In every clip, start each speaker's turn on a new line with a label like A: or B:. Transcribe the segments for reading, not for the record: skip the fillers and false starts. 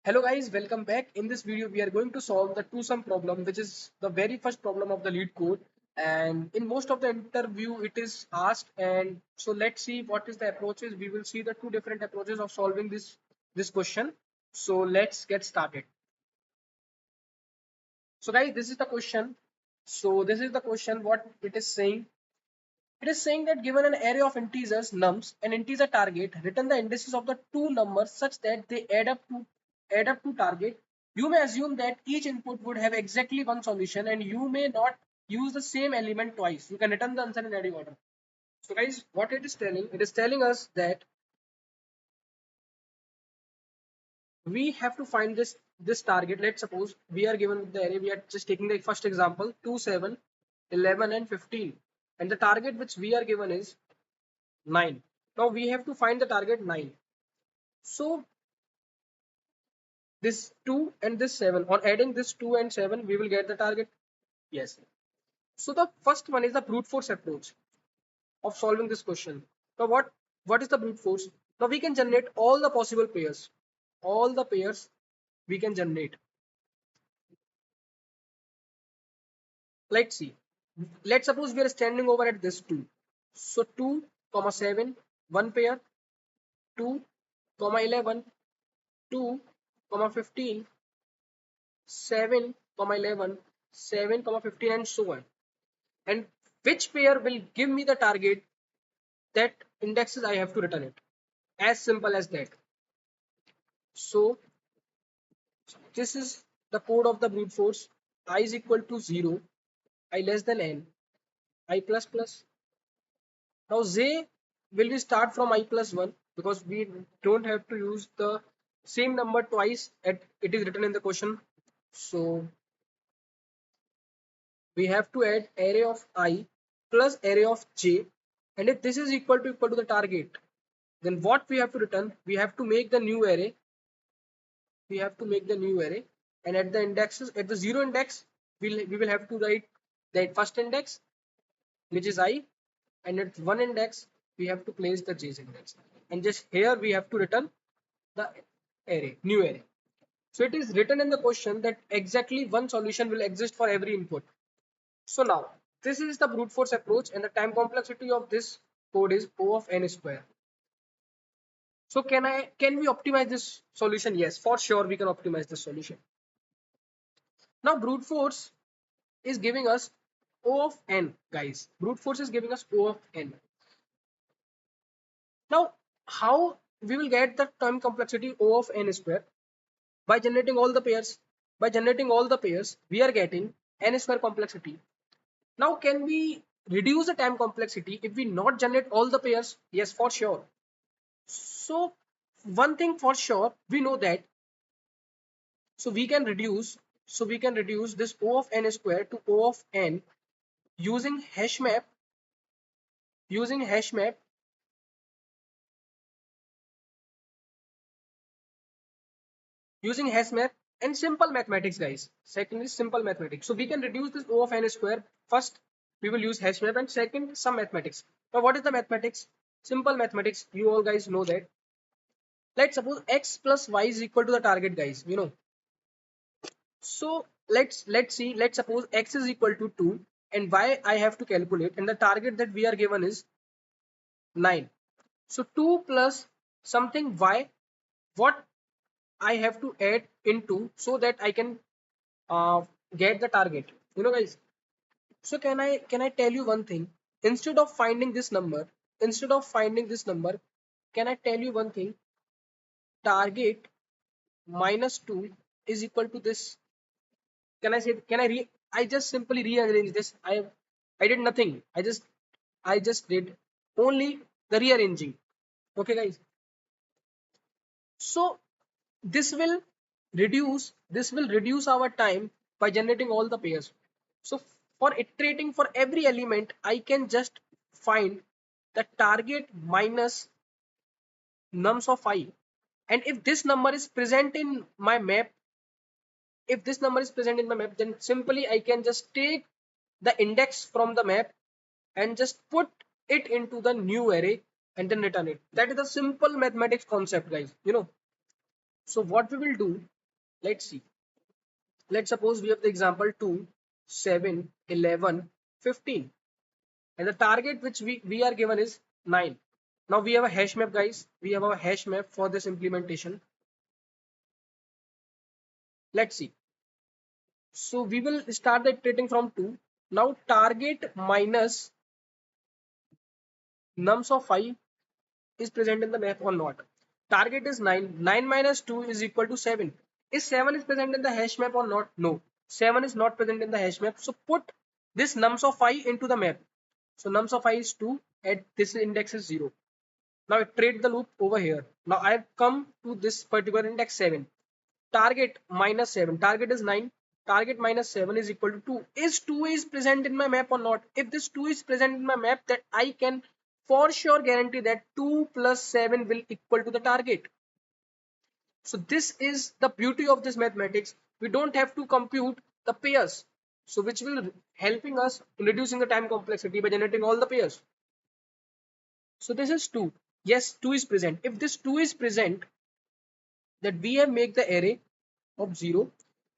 A: Hello guys, welcome back. In this video, we are going to solve the two-sum problem, which is the very first problem of the lead code. And in most of the interview, it is asked. And so let's see what is the approaches. We will see the two different approaches of solving this question. So let's get started. So guys, this is the question. So this is the question. What it is saying. It is saying that given an array of integers nums and integer target, return the indices of the two numbers such that they add up to target. You may assume that each input would have exactly one solution and you may not use the same element twice. You can return the answer in any order. So guys, what it is telling us that we have to find this target. Let's suppose we are given the array. We are just taking the first example 2, 7, 11 and 15, and the target which we are given is 9. Now we have to find the target 9. So this 2 and this 7, on adding this 2 and 7, we will get the target. Yes. So the first one is the brute force approach of solving this question. Now what is the brute force? Now we can generate all the possible pairs. All the pairs we can generate. Let's see. Let's suppose we are standing over at this 2. So 2, 7, one pair, 2, 11, 2, 15, 7, 11, 7, 15 and so on. And which pair will give me the target, that indexes I have to return it. As simple as that. So this is the code of the brute force. I is equal to 0, I less than n, I plus plus. Now j will we start from I plus 1 because we don't have to use the same number twice at it is written in the question. So we have to add array of I plus array of j, and if this is equal to the target, then what we have to return, we have to make the new array. We have to make the new array, and at the indexes, at the 0 index, we will have to write the first index, which is I, and at 1 index we have to place the j's index, and just here we have to return the array, new array. So it is written in the question that exactly one solution will exist for every input. So now this is the brute force approach, and the time complexity of this code is O of n square. So can we optimize this solution? Yes, for sure we can optimize this solution. Now brute force is giving us O of n, guys. Brute force is giving us O of n. Now how we will get the time complexity O of n square? By generating all the pairs. By generating all the pairs, we are getting n square complexity. Now can we reduce the time complexity if we not generate all the pairs? Yes, for sure. So one thing for sure, we know that. So we can reduce this O of n square to O of n using hash map, using hash map using hash map and simple mathematics, guys. Second is simple mathematics. So we can reduce this O of n square. First we will use hash map, and second some mathematics. Now what is the mathematics? Simple mathematics, you all guys know that. Let's suppose x plus y is equal to the target, guys, so let's see. Let's suppose x is equal to 2 and y I have to calculate, and the target that we are given is 9. So 2 plus something y, what I have to add into so that I can get the target, guys. So can I tell you one thing? Instead of finding this number, can I tell you one thing? Target minus 2 is equal to this. Can I say, I just simply rearrange this. I did nothing. I just did only the rearranging. Okay, guys. So this will reduce our time by generating all the pairs. So for iterating for every element, I can just find the target minus nums of I. And if this number is present in my map, then simply I can just take the index from the map and just put it into the new array and then return it. That is the simple mathematics concept, guys. So what we will do, let's see. Let's suppose we have the example 2, 7, 11, 15, and the target which we are given is 9. Now we have a hash map, guys. We have a hash map for this implementation. Let's see. So we will start the iterating from 2. Now target minus nums of 5 is present in the map or not. Target is 9. 9 minus 2 is equal to 7. Is 7 is present in the hash map or not? No. 7 is not present in the hash map. So put this nums of 5 into the map. So nums of I is 2 at this index is 0. Now iterate the loop over here. Now I have come to this particular index 7. Target minus 7. Target is 9. Target minus 7 is equal to 2. Is 2 is present in my map or not? If this 2 is present in my map, that I can for sure guarantee that 2 plus 7 will equal to the target. So this is the beauty of this mathematics. We don't have to compute the pairs. So which will helping us in reducing the time complexity by generating all the pairs. So this is 2. Yes, 2 is present. If this 2 is present, that we have make the array of 0.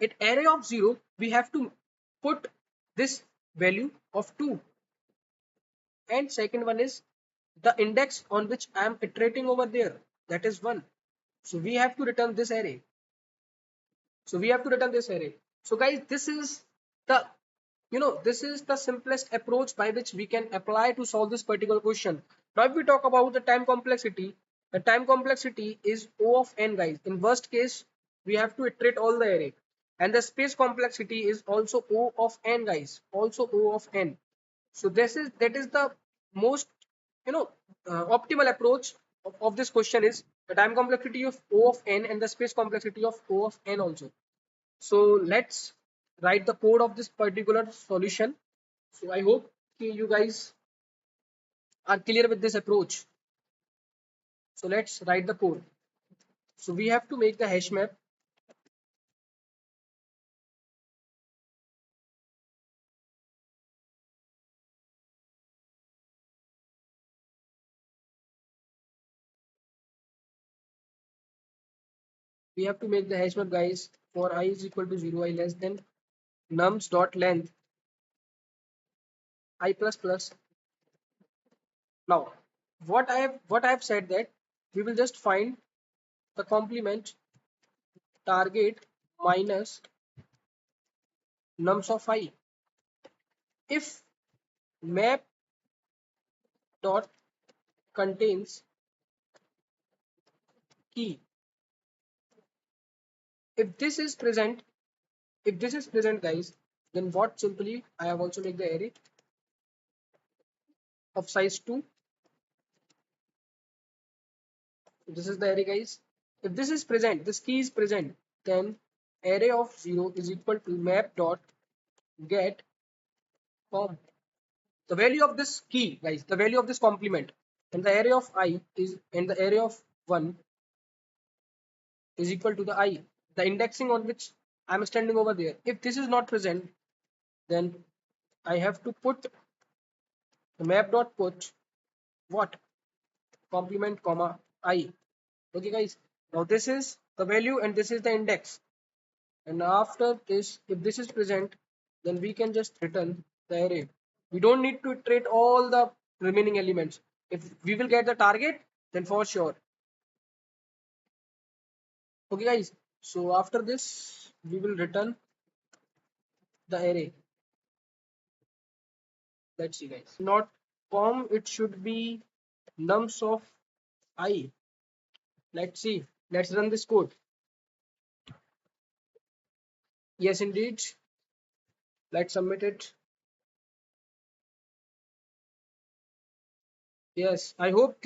A: At array of 0, we have to put this value of 2. And second one is the index on which I am iterating over there. That is 1. So we have to return this array. So guys, this is the this is the simplest approach by which we can apply to solve this particular question. Now, if we talk about the time complexity is O of n, guys. In worst case, we have to iterate all the array. And the space complexity is also O of n, guys. Also O of n. So that is the most optimal approach of this question is the time complexity of O of n and the space complexity of O of n also. So let's write the code of this particular solution. So I hope you guys are clear with this approach. So let's write the code. So we have to make the hash map. We have to make the hash map, guys, for I is equal to 0, I less than nums dot length I plus plus. Now what I have said that we will just find the complement target minus nums of I. If map dot contains key, if this is present, guys, then what simply I have also make the array of size 2. This is the array, guys. If this is present, this key is present, then array of 0 is equal to map dot get com. The value of this key, guys, the value of this complement, and the array of I is and the array of 1 is equal to the I, the indexing on which I'm standing over there. If this is not present, then I have to put the map dot put what complement comma I. Okay, guys. Now this is the value and this is the index. And after this, if this is present, then we can just return the array. We don't need to iterate all the remaining elements. If we will get the target, then for sure. Okay, guys. So after this, we will return the array. Let's see, guys. Not com, it should be nums of I. Let's see. Let's run this code. Yes, indeed. Let's submit it. Yes, I hope